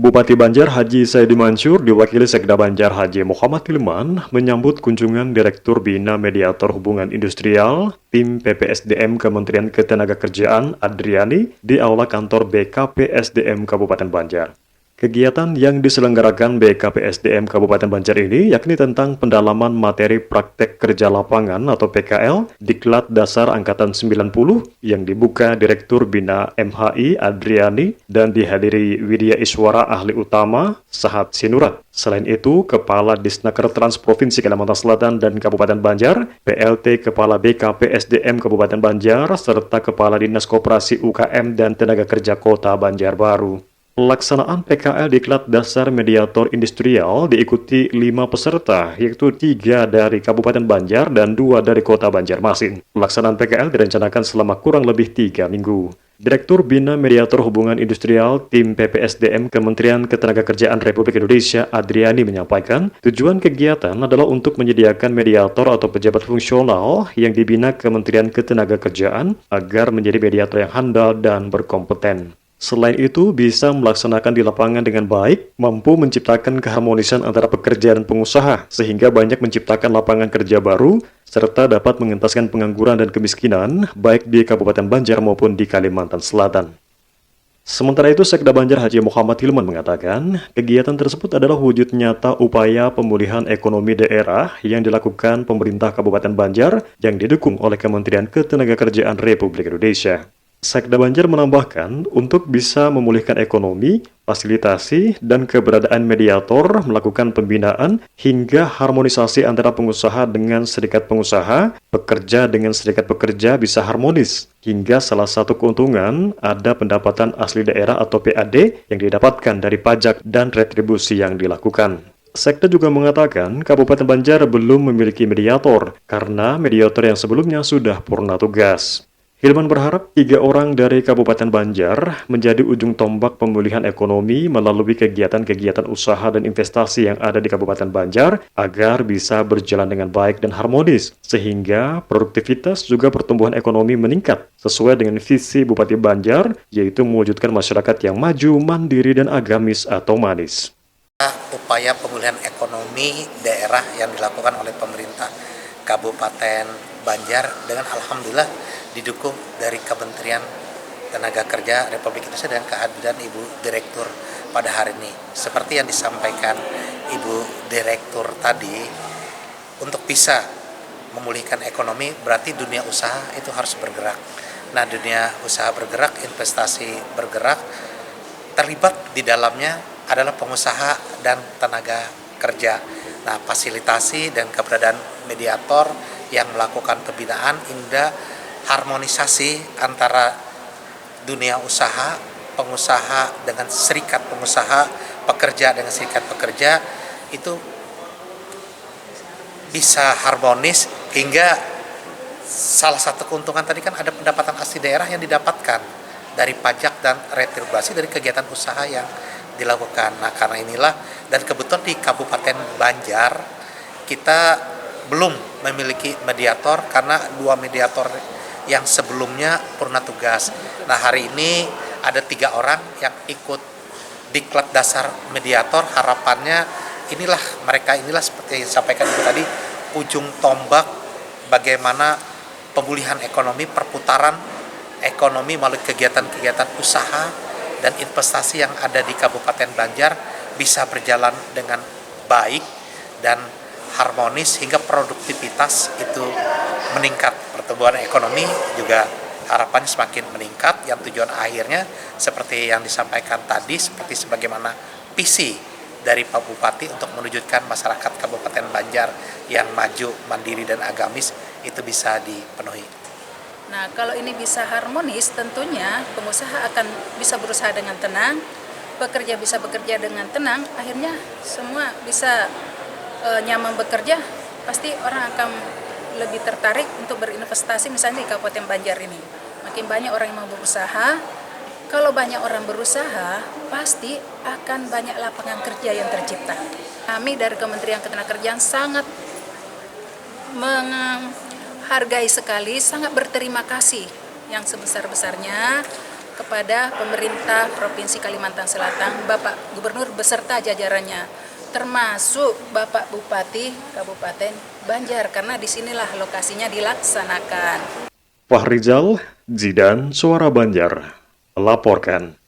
Bupati Banjar Haji Saidi Mansur diwakili Sekda Banjar Haji Muhammad Hilman menyambut kunjungan Direktur Bina Mediator Hubungan Industrial Tim PPSDM Kementerian Ketenagakerjaan Adriani di Aula Kantor BKPSDM Kabupaten Banjar. Kegiatan yang diselenggarakan BKPSDM Kabupaten Banjar ini yakni tentang pendalaman materi praktek kerja lapangan atau PKL Diklat Dasar Angkatan 90 yang dibuka Direktur Bina MHI Adriani dan dihadiri Widya Iswara Ahli Utama Sahat Sinurat. Selain itu, Kepala Disnaker Trans Provinsi Kalimantan Selatan dan Kabupaten Banjar, PLT Kepala BKPSDM Kabupaten Banjar, serta Kepala Dinas Koperasi UKM dan Tenaga Kerja Kota Banjarbaru. Pelaksanaan PKL Diklat Dasar Mediator Industrial diikuti 5 peserta, yaitu 3 dari Kabupaten Banjar dan 2 dari Kota Banjarmasin. Pelaksanaan PKL direncanakan selama kurang lebih 3 minggu. Direktur Bina Mediator Hubungan Industrial Tim PPSDM Kementerian Ketenagakerjaan Republik Indonesia Adriani menyampaikan, tujuan kegiatan adalah untuk menyediakan mediator atau pejabat fungsional yang dibina Kementerian Ketenagakerjaan agar menjadi mediator yang handal dan berkompeten. Selain itu, bisa melaksanakan di lapangan dengan baik, mampu menciptakan keharmonisan antara pekerja dan pengusaha, sehingga banyak menciptakan lapangan kerja baru, serta dapat mengentaskan pengangguran dan kemiskinan, baik di Kabupaten Banjar maupun di Kalimantan Selatan. Sementara itu, Sekda Banjar Haji Muhammad Hilman mengatakan, kegiatan tersebut adalah wujud nyata upaya pemulihan ekonomi daerah yang dilakukan pemerintah Kabupaten Banjar yang didukung oleh Kementerian Ketenagakerjaan Republik Indonesia. Sekda Banjar menambahkan, untuk bisa memulihkan ekonomi, fasilitasi, dan keberadaan mediator melakukan pembinaan hingga harmonisasi antara pengusaha dengan serikat pengusaha, pekerja dengan serikat pekerja bisa harmonis, hingga salah satu keuntungan ada pendapatan asli daerah atau PAD yang didapatkan dari pajak dan retribusi yang dilakukan. Sekda juga mengatakan Kabupaten Banjar belum memiliki mediator karena mediator yang sebelumnya sudah purna tugas. Hilman berharap 3 orang dari Kabupaten Banjar menjadi ujung tombak pemulihan ekonomi melalui kegiatan-kegiatan usaha dan investasi yang ada di Kabupaten Banjar agar bisa berjalan dengan baik dan harmonis, sehingga produktivitas juga pertumbuhan ekonomi meningkat sesuai dengan visi Bupati Banjar, yaitu mewujudkan masyarakat yang maju, mandiri, dan agamis atau manis. Upaya pemulihan ekonomi daerah yang dilakukan oleh pemerintah Kabupaten Banjar dengan alhamdulillah didukung dari Kementerian Tenaga Kerja Republik Indonesia dan kehadiran Ibu Direktur pada hari ini. Seperti yang disampaikan Ibu Direktur tadi, untuk bisa memulihkan ekonomi berarti dunia usaha itu harus bergerak. Nah, dunia usaha bergerak, investasi bergerak, terlibat di dalamnya adalah pengusaha dan tenaga kerja. Nah, fasilitasi dan keberadaan mediator yang melakukan pembinaan hingga harmonisasi antara dunia usaha, pengusaha dengan serikat pengusaha, pekerja dengan serikat pekerja itu bisa harmonis hingga salah satu keuntungan tadi kan ada pendapatan asli daerah yang didapatkan dari pajak dan retribusi dari kegiatan usaha yang dilakukan. Nah, karena inilah dan kebetulan di Kabupaten Banjar kita belum memiliki mediator karena 2 mediator yang sebelumnya purna tugas. Nah, hari ini ada 3 orang yang ikut Diklat Dasar Mediator. Harapannya mereka inilah seperti yang disampaikan Ibu tadi, ujung tombak bagaimana pemulihan ekonomi, perputaran ekonomi melalui kegiatan-kegiatan usaha dan investasi yang ada di Kabupaten Banjar bisa berjalan dengan baik dan harmonis hingga produktivitas itu meningkat, pertumbuhan ekonomi juga harapannya semakin meningkat, yang tujuan akhirnya seperti yang disampaikan tadi, seperti sebagaimana visi dari Pak Bupati untuk menunjukkan masyarakat Kabupaten Banjar yang maju, mandiri, dan agamis itu bisa dipenuhi. Nah, kalau ini bisa harmonis, tentunya pengusaha akan bisa berusaha dengan tenang, pekerja bisa bekerja dengan tenang, akhirnya semua bisa nyaman bekerja, pasti orang akan lebih tertarik untuk berinvestasi misalnya di Kabupaten Banjar ini. Makin banyak orang yang mau berusaha, kalau banyak orang berusaha, pasti akan banyak lapangan kerja yang tercipta. Kami dari Kementerian Ketenagakerjaan sangat menghargai sekali, sangat berterima kasih yang sebesar-besarnya kepada pemerintah Provinsi Kalimantan Selatan, Bapak Gubernur beserta jajarannya, termasuk Bapak Bupati Kabupaten Banjar, karena disinilah lokasinya dilaksanakan. Fahrizal, Zidan, Suara Banjar, melaporkan.